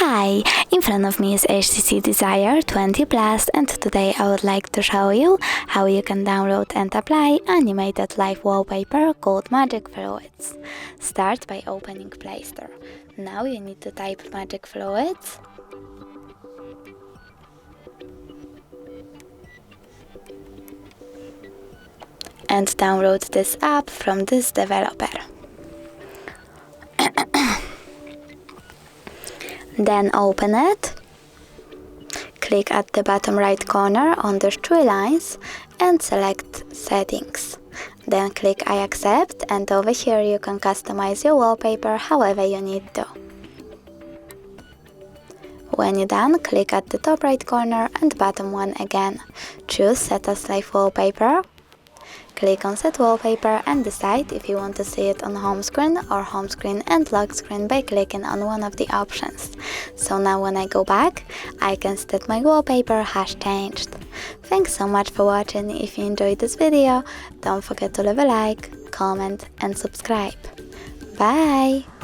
Hi, in front of me is HTC Desire 20 Plus, and today I would like to show you how you can download and apply animated live wallpaper called Magic Fluids. Start by opening Play Store. Now you need to type Magic Fluids and download this app from this developer. Then open it, click at the bottom right corner on the three lines and select Settings. Then click I accept, and over here you can customize your wallpaper however you need to. When you're done, click at the top right corner and bottom one again. Choose Set as Live Wallpaper. Click on Set Wallpaper and decide if you want to see it on home screen or home screen and lock screen by clicking on one of the options. So now when I go back, I can see that my wallpaper has changed. Thanks so much for watching. If you enjoyed this video, don't forget to leave a like, comment and subscribe. Bye!